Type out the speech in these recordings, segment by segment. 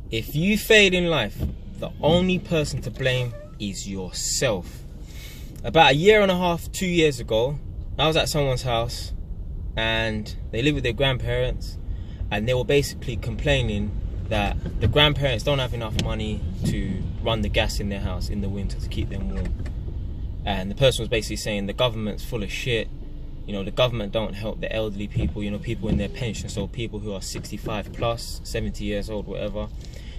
If you fail in life, the only person to blame is yourself. About 1.5 to 2 years ago, I was at someone's house and they live with their grandparents, and they were basically complaining that the grandparents don't have enough money to run the gas in their house in the winter to keep them warm. And the person was basically saying the government's full of shit. You know, the government don't help the elderly people, you know, people in their pension, so people who are 65 plus, 70 years old, whatever.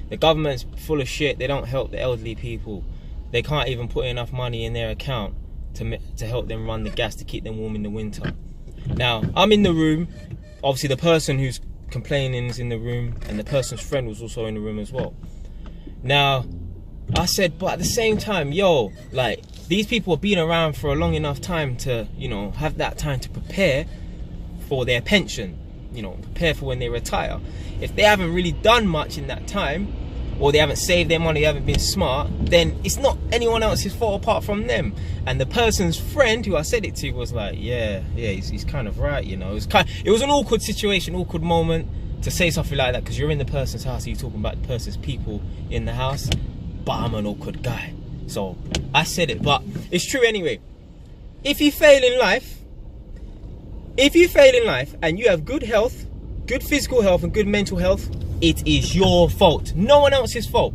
The government's full of shit. They don't help the elderly people. They can't even put enough money in their account to help them run the gas to keep them warm in the winter. Now, I'm in the room. Obviously, the person who's complaining is in the room, and the person's friend was also in the room as well. Now, I said, but at the same time, yo, like, these people have been around for a long enough time to, you know, have that time to prepare for their pension, you know, prepare for when they retire. If they haven't really done much in that time, or they haven't saved their money, they haven't been smart, then it's not anyone else's fault apart from them. And the person's friend who I said it to was like, yeah, he's kind of right, you know. It was an awkward situation, awkward moment to say something like that, because you're in the person's house, you're talking about the person's people in the house, but I'm an awkward guy. So I said it, but it's true anyway. If you fail in life and you have good health, good physical health and good mental health, it is your fault. No one else's fault.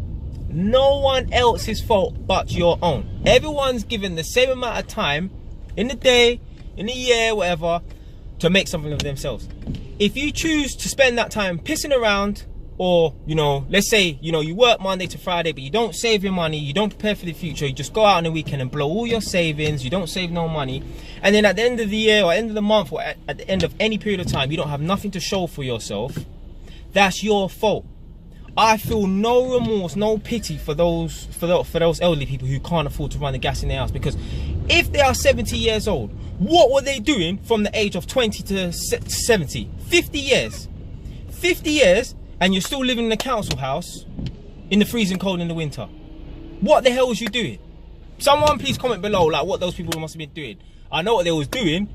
No one else's fault but your own. Everyone's given the same amount of time in the day, in the year, whatever, to make something of themselves. If you choose to spend that time pissing around, or, you know, let's say, you know, you work Monday to Friday, but you don't save your money, you don't prepare for the future, you just go out on the weekend and blow all your savings, you don't save no money, and then at the end of the year or end of the month or at the end of any period of time, you don't have nothing to show for yourself, that's your fault. I feel no remorse, no pity for those elderly people who can't afford to run the gas in their house, because if they are 70 years old, what were they doing from the age of 20 to 70? 50 years. 50 years, and you're still living in a council house in the freezing cold in the winter. What the hell was you doing? Someone please comment below like what those people must have been doing. I know what they was doing.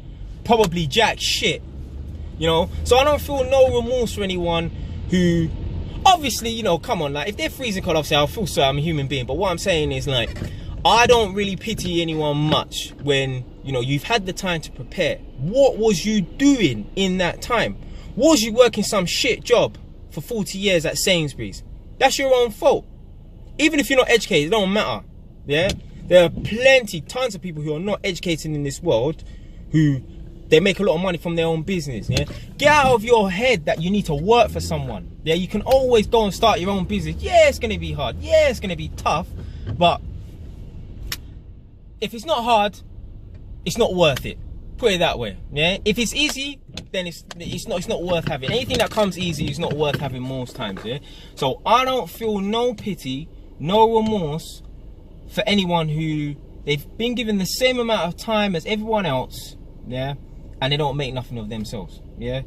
Probably jack shit. You know? So I don't feel no remorse for anyone who, obviously, you know, come on, like, if they're freezing cold, obviously I'll feel so, I'm a human being. But what I'm saying is, like, I don't really pity anyone much when, you know, you've had the time to prepare. What was you doing in that time? Was you working some shit job for 40 years at Sainsbury's? That's your own fault. Even if you're not educated, it don't matter. Yeah, there are tons of people who are not educated in this world who they make a lot of money from their own business. Yeah, get out of your head that you need to work for someone. Yeah, you can always go and start your own business. Yeah, it's gonna be hard. Yeah, it's gonna be tough, but if it's not hard, it's not worth it. Put it that way. Yeah, if it's easy, then it's not worth having. Anything that comes easy is not worth having most times. Yeah, so I don't feel no pity, no remorse for anyone who they've been given the same amount of time as everyone else. Yeah, and they don't make nothing of themselves. Yeah,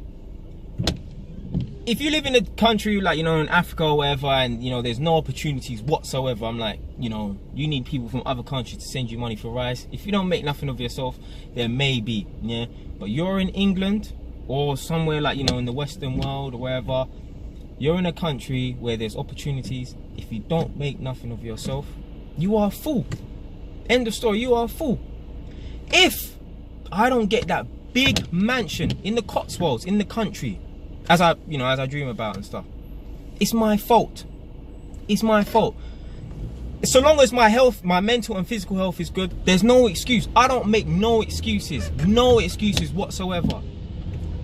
if you live in a country like, you know, in Africa or wherever, and, you know, there's no opportunities whatsoever, I'm like, you know, you need people from other countries to send you money for rice. If you don't make nothing of yourself, there may be, yeah. But you're in England or somewhere like, you know, in the Western world or wherever, you're in a country where there's opportunities. If you don't make nothing of yourself, you are a fool. End of story. You are a fool. If I don't get that big mansion in the Cotswolds, in the country, as I dream about and stuff, it's my fault. It's my fault. So long as my health, my mental and physical health is good, there's no excuse. I don't make no excuses. No excuses whatsoever.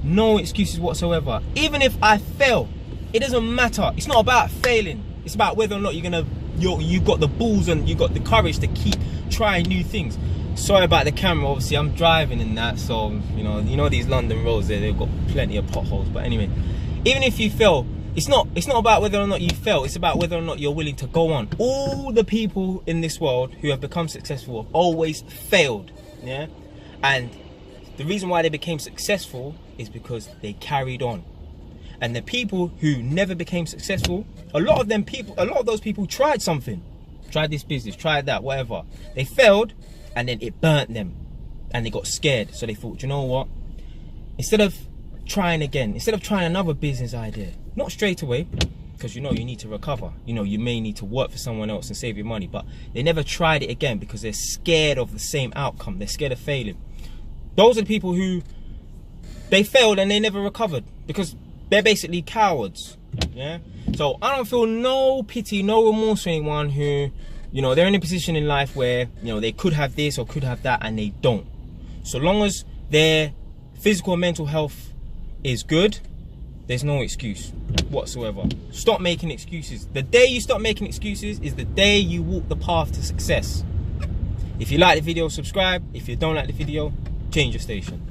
No excuses whatsoever. Even if I fail, it doesn't matter. It's not about failing. It's about whether or not you got the balls and you got the courage to keep trying new things. Sorry about the camera, obviously I'm driving in that, so you know these London roads there, they've got plenty of potholes. But anyway, even if you fail, it's not about whether or not you fail, it's about whether or not you're willing to go on. All the people in this world who have become successful have always failed. Yeah, and the reason why they became successful is because they carried on. And the people who never became successful, a lot of those people tried something, tried this business, tried that, whatever. They failed, and then it burnt them, and they got scared. So they thought, you know what? Instead of trying again, instead of trying another business idea, not straight away, because you know you need to recover. You know, you may need to work for someone else and save your money, but they never tried it again because they're scared of the same outcome. They're scared of failing. Those are the people who, they failed and they never recovered because they're basically cowards. Yeah. So I don't feel no pity, no remorse for anyone who, you know, they're in a position in life where, you know, they could have this or could have that and they don't. So long as their physical and mental health is good, there's no excuse whatsoever. Stop making excuses. The day you stop making excuses is the day you walk the path to success. If you like the video, subscribe. If you don't like the video, change your station.